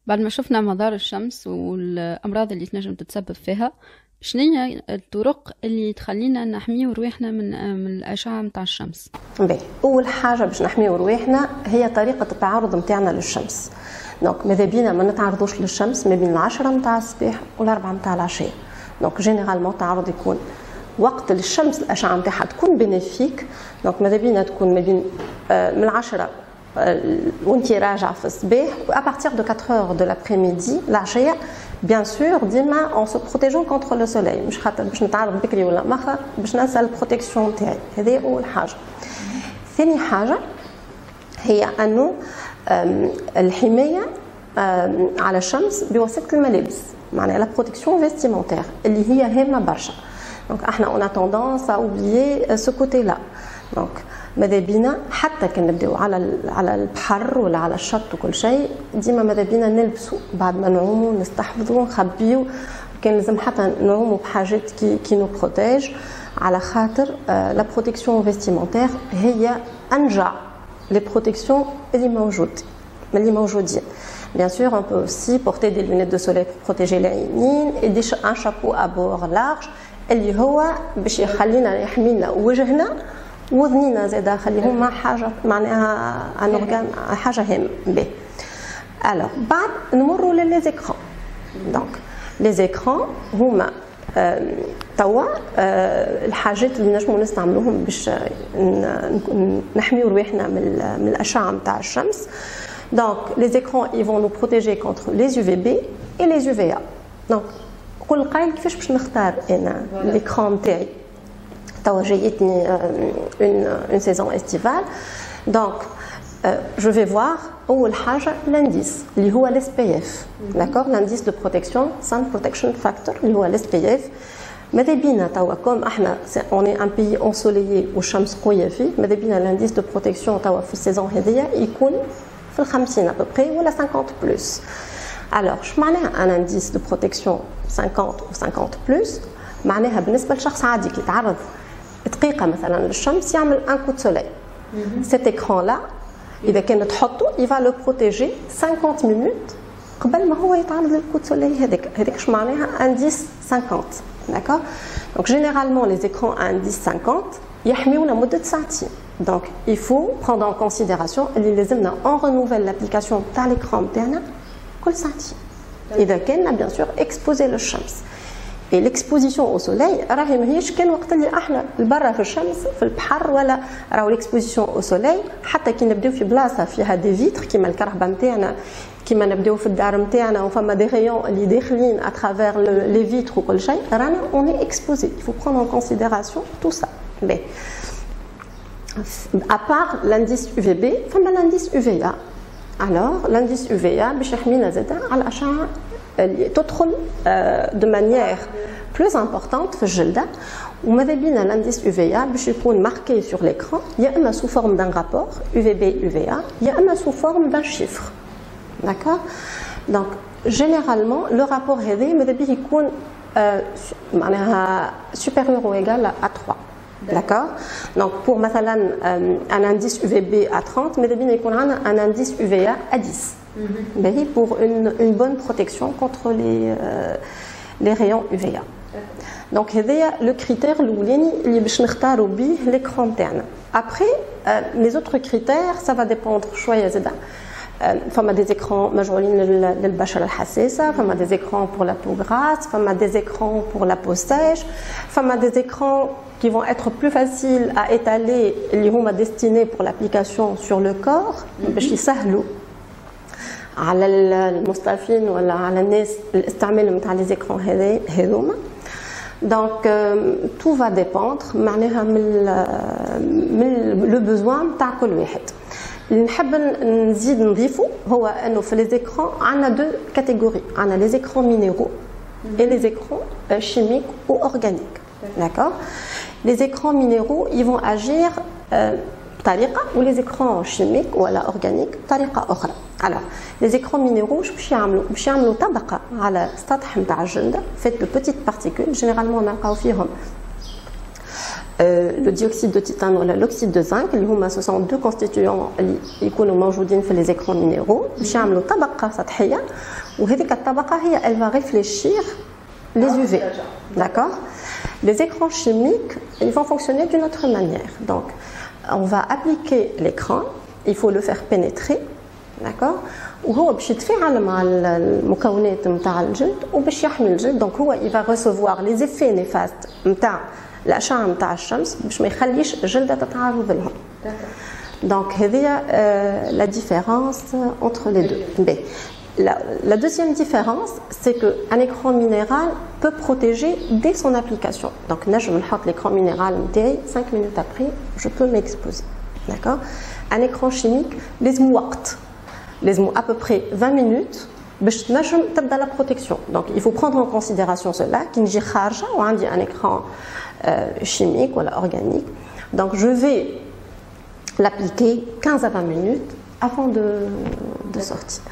بعد ما شفنا مدار الشمس والأمراض اللي تنجم تتسبب فيها، شنو هي الطرق اللي تخلينا نحميو رواحنا من الأشعة متاع الشمس؟ باهي، أول حاجة باش نحميو رواحنا هي طريقة التعرض متاعنا للشمس. دونك ماذا بينا ما نتعرضوش للشمس ما بين 10 متاع الصباح و4 متاع العشية. دونك جينيرالمون التعرض يكون وقت الشمس الأشعة متاعها تكون بينيفيك. دونك ماذا بينا تكون ما بين من 10 وانت راجع في الصباح à partir de 4 heures de l'après-midi العشية. bien sûr ديما en se protégeant contre le soleil، مش خاطر باش نتعرض بكري ولا مخر باش ننسى البروتكسيون تاعي. هذه أول حاجة. ثاني حاجة هي أنه الحماية على الشمس بواسطة الملابس، معناها لا بروتكسيون فيستيمونتير اللي هي هامة برشا. دونك احنا on a tendance à oublier ce côté-là. دونك ماذا بينا حتى كان نبداو على البحر ولا على الشط وكل شيء ديما ماذا بينا نلبسوا بعد ما نعوموا نستحفظوا نخبيو، كان لازم حتى نعوموا بحاجات كي نو بروتيج، على خاطر لا بروتكسيون فيستيمونتير هي انجع لي بروتكسيون اللي موجودين. Bien sûr, on peut aussi porter des lunettes de soleil pour protéger les عينين et un chapeau à bord large اللي هو باش يخلينا يحمينا وجهنا وذنينا زادا خليهم حاجه معناها ان اورغان حاجه هامه به. الوغ بعد نمروا للي زيكران. دونك لي زيكران هما توا الحاجات اللي نجموا نستعملوهم باش نحميو رواحنا من الاشعه نتاع الشمس. دونك لي زيكران ils vont nous protéger contre les UVB et les UVA. دونك كل قايل كيفاش باش نختار انا ليكران تاعي. توا جايتني une saison estivale. Donc je vais voir أول حاجة l'indice اللي هو l'SPF. d'accord, l'indice de protection sun protection factor اللي هو l'SPF. ماذا بينا توا كوم احنا on est un pays ensoleillé والشمس قوية فيه، ماذا بينا l'indice de protection توا في السيزون هذيا يكون في 50 à peu près ولا 50 plus. alors شو معناها un indice de protection 50 ou 50 plus؟ معناها بالنسبة لشخص عادي كي يتعرض دقيقة مثلا للشمس يعمل ان كو دو سوليل. cet écran là إذا كان تحطه il va le protéger 50 minutes قبل ما هو يتعرض للكو دو سوليل هذيك شو معناها indice 50. d'accord. donc généralement les écrans à indice 50 يحميونا مدة ساعتين. donc il faut prendre en considération اللي لازمنا on renouvelle l'application تاع l'écran تاعنا كل ساعتين إذا كنا bien sûr exposé للشمس. et l'exposition au soleil راهي ماهيش كان وقت اللي احنا برا في الشمس في البحر ولا راهو l'exposition au soleil حتى كي نبداو في بلاصه فيها دي فيتر كيما الكرهبه نتاعنا كيما نبداو في الدار نتاعنا وفما دي ريون اللي داخلين اترافير لي فيتر وكل شيء رانا on est exposé. il faut prendre en considération tout ça. mais à part l'indice UVB فما l'indice UVA. alors l'indice UVA باش يحمينا زاده على الاشعه اللي تدخل de manière plus importante في الجلدة. وماذا بينا l'indice UVA باش يكون marqué sur l'écran يا اما sous forme d'un rapport UVB UVA يا اما sous forme d'un chiffre. d'accord. donc généralement le rapport هذا ماذا بيه يكون معناها supérieur ou égal à 3. d'accord. donc pour مثلا un indice UVB à 30 ماذا بينا يكون عندنا un indice UVA à 10. pour une bonne protection contre les rayons UVA. donc هذايا le critère الاولاني اللي باش نختاروا به l'écran تاعنا. après les autres critères ça va dépendre شويه زاده. فما des écrans مجعولين للبشرة الحساسة، فما des écrans pour la peau grasse، فما des écrans pour la peau sèche، فما des écrans qui vont être plus faciles à étaler اللي هما destinés pour l'application sur le corps باش يسهلوا على المصطفين ولا على الناس الاستعمال نتاع لي زيكرون هذوما. دونك تو فا ديبوندر معناها من لو بوزوان نتاع كل واحد. اللي نحب نزيد نضيفه هو انه في لي زيكرون عندنا دو كاتيجوري، عندنا لي زيكرون مينيرو et les écrans chimiques ou organiques. d'accord. les écrans minéraux ils vont agir بطريقه ولي écrans chimiques ولا organiques بطريقه اخرى. alors les écrans minéraux باش يعملوا طبقه على السطح نتاع الجلد فات de petites particules généralement نلقاو فيهم le dioxyde de titane ou l'oxyde de zinc, ce sont deux constituants qui sont موجودين في les écrans minéraux باش يعملوا طبقة سطحية وهذيك الطبقة elle va réfléchir les UV. D'accord? Les écrans chimiques, ils vont fonctionner d'une autre manière. Donc, on va appliquer l'écran, il faut le faire pénétrer. D'accord? وهو باش يتفاعل مع المكونات نتاع الجلد وباش يحمي الجلد. Donc هو il va recevoir les effets néfastes نتاع الأشعة نتاع الشمس باش ما يخليش الجلدة تتعرض لهم. Donc هذه la différence entre les deux. Mais la deuxième différence, c'est qu'un écran minéral peut protéger dès son application. Donc, je vais mettre l'écran minéral 5 minutes après, je peux m'exposer. D'accord? Un écran chimique, les à peu près 20 minutes, la protection. Donc, il faut prendre en considération cela, qui n'est pas un écran chimique ou organique. Donc, je vais l'appliquer 15 à 20 minutes avant de sortir.